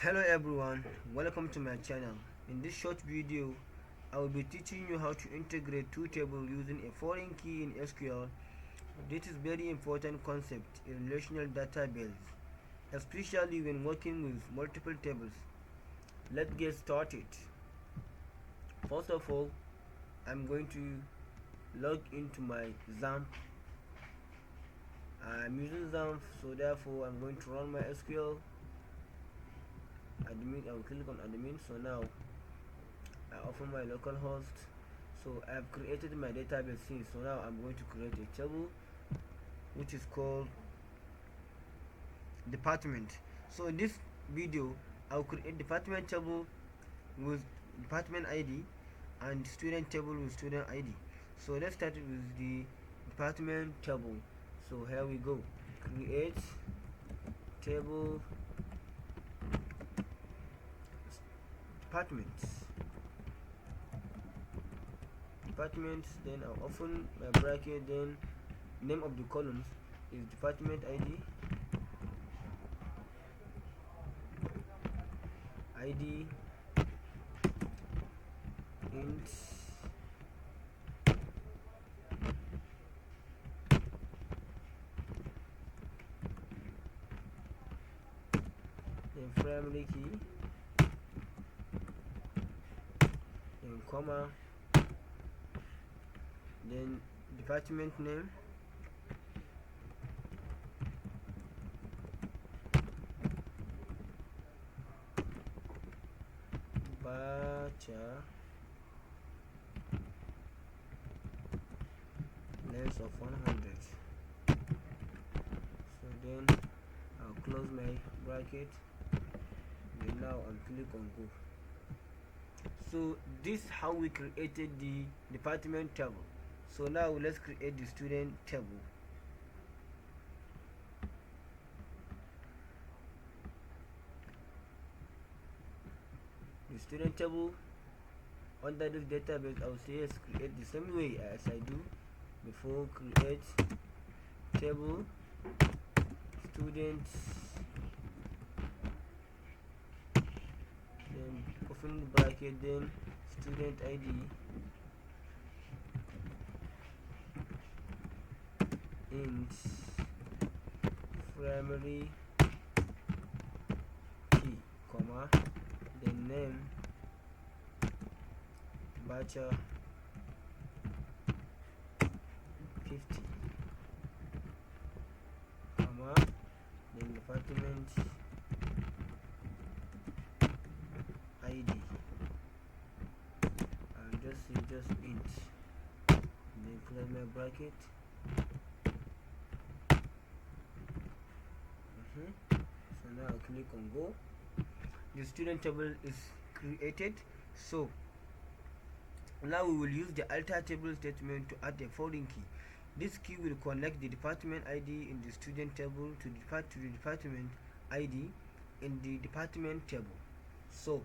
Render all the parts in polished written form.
Hello everyone, welcome to my channel. In this short video, I will be teaching you how to integrate two tables using a foreign key in SQL. This is very important concept in relational database, especially when working with multiple tables. Let's get started. First of all, I'm going to log into my XAMPP. I'm using XAMPP, so therefore I'm going to run my SQL. Admin, I will click on admin. So now I open my localhost. So I've created my database scene. So now I'm going to create a table which is called department. So in this video I'll create department table with department ID and student table with student ID. So let's start with the department table. So here we go. Create table departments, then I'll open my bracket, then name of the columns is department ID int then primary key, then comma, then department name, length of 100. So then I'll close my bracket, then now I'll click on go. So this is how we created the department table. So now let's create the student table. The student table under this database, I will say yes, create the same way as I do before. Create table students, then open the bracket, then student ID int primary key, comma, then name bachelor 50, comma, then department ID, and just say just int, then close my bracket. So now I'll click on go. The student table is created. So now we will use the alter table statement to add a foreign key. This key will connect the department ID in the student table to the department ID in the department table. So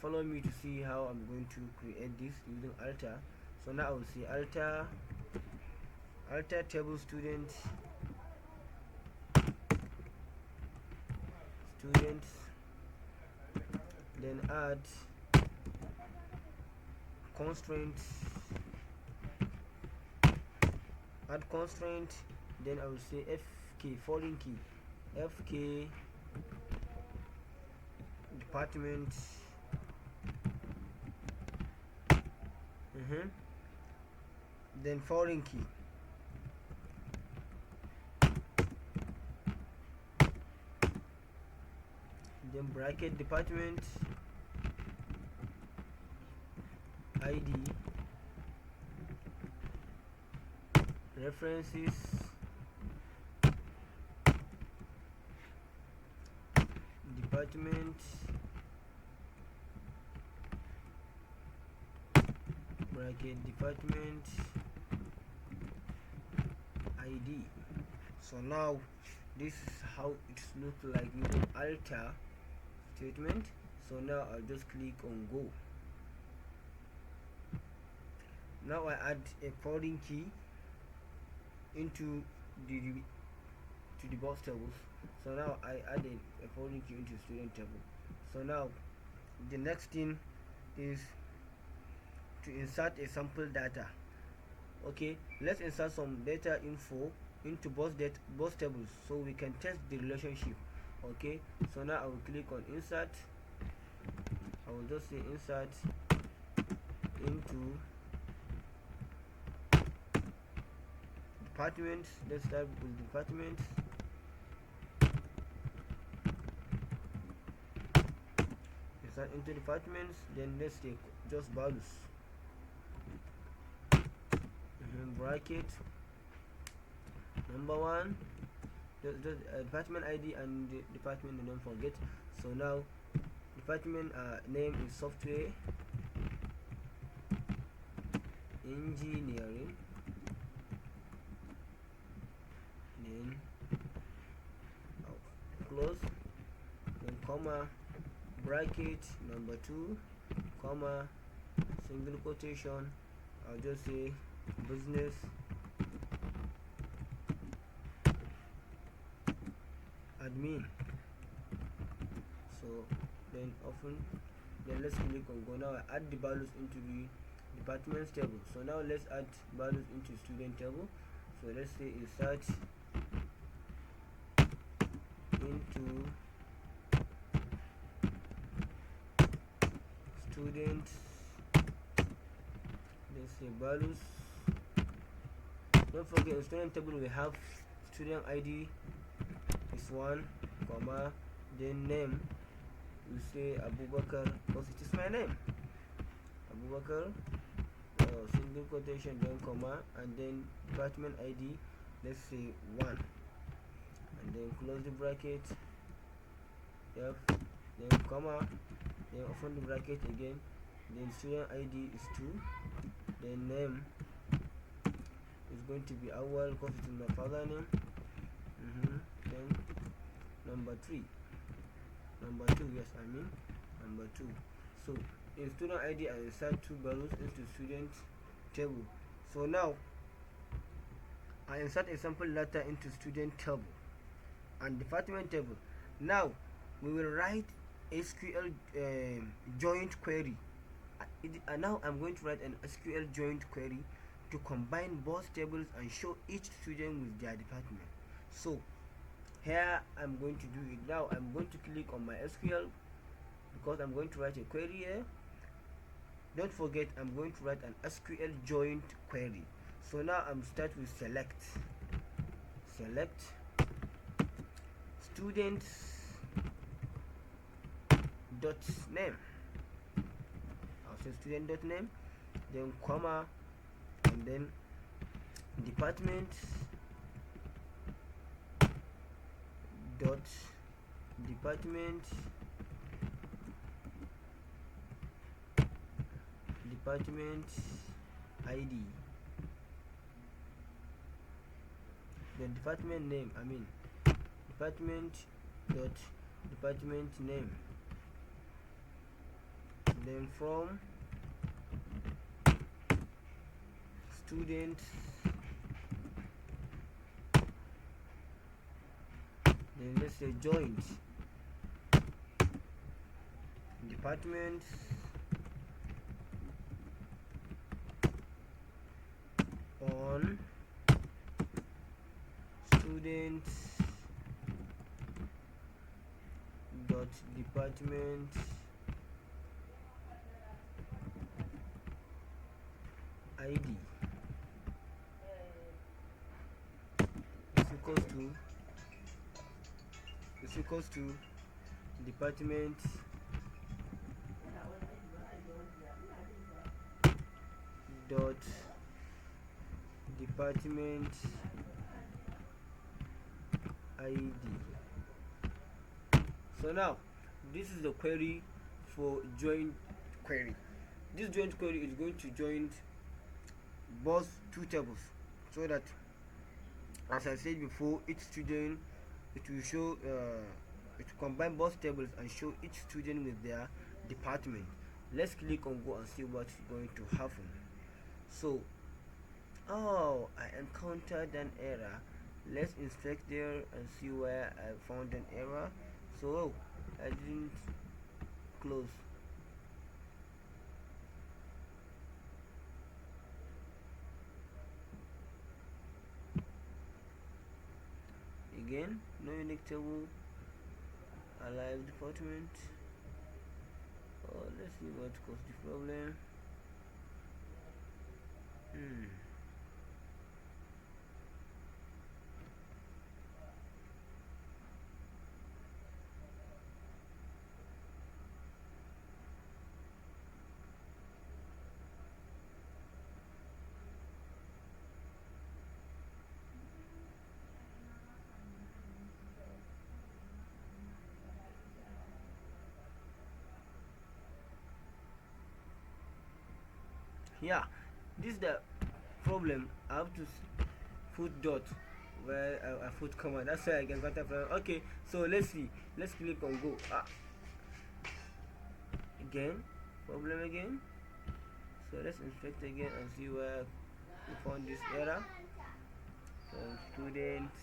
follow me to see how I'm going to create this using alter. So now I will say alter table students, then add constraint, then I will say fk foreign key, fk department, then foreign key, then bracket department ID references department bracket department ID. So now this is how it looks like using alter statement. So now I'll just click on go. Now I add a foreign key into the to the boss tables. So now I added a foreign key into student table. So now the next thing is to insert a sample data. Okay, let's insert some data info into both tables so we can test the relationship. Okay, so now I will click on insert. I will just say insert into departments. Let's start with departments. Insert into departments, then let's take just values. Bracket number one, just department ID and the department name, don't forget. So now department name is software engineering, then close, then comma, bracket number 2, comma, single quotation. I'll just say business admin. So then let's click on go. Now I add the values into the departments table. So now let's add values into student table. So let's say insert into student, let's say values. Don't forget in student table we have student ID is 1, comma, then name we say Abubakar because it is my name, Abubakar, single quotation, then comma, and then department ID, let's say 1, and then close the bracket, yep, then comma, then open the bracket again, then student ID is 2, then name is going to be Awal because it is my father name. Then number 2, yes, I mean number 2. So in student ID I insert 2 values into student table. So now I insert a sample data into student table and department table. Now we will write SQL joint query. Now I'm going to write an SQL joint query to combine both tables and show each student with their department. So here I'm going to do it. Now I'm going to click on my SQL because I'm going to write a query here. Don't forget I'm going to write an SQL joint query. So now I'm start with select students dot name. I'll say student dot name, then comma, and then department dot department ID, then department name, I mean department dot department name, then from student, then let's say joint department on student dot department ID is equals to department dot department ID. So now this is the query for joint query. This joint query is going to join both two tables so that, as I said before, each student, it will show it will combine both tables and show each student with their department. Let's click on go and see what's going to happen. So I encountered an error. Let's inspect there and see where I found an error. So I didn't close. Again, no unique table, alive department. Oh, let's see what caused the problem. Yeah, this is the problem. I have to put dot where I put comma. That's why I can contact from. Okay, so let's see. Let's click on go. Again, problem again. So let's inspect again and see where we found this error. So students,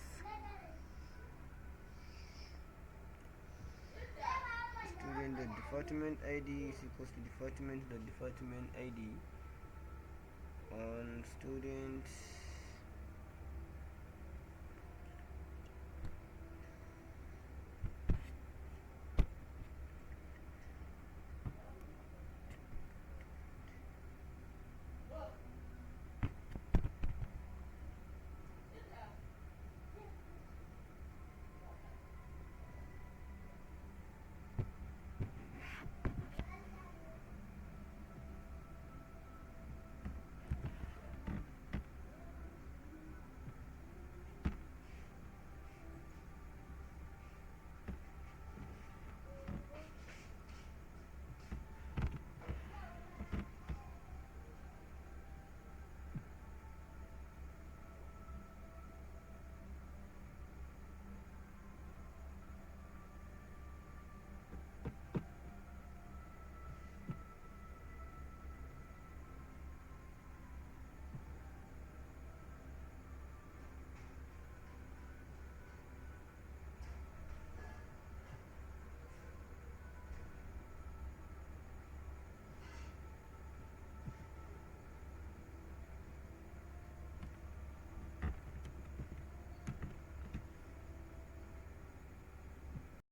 student the department ID is equals to department the department ID on students.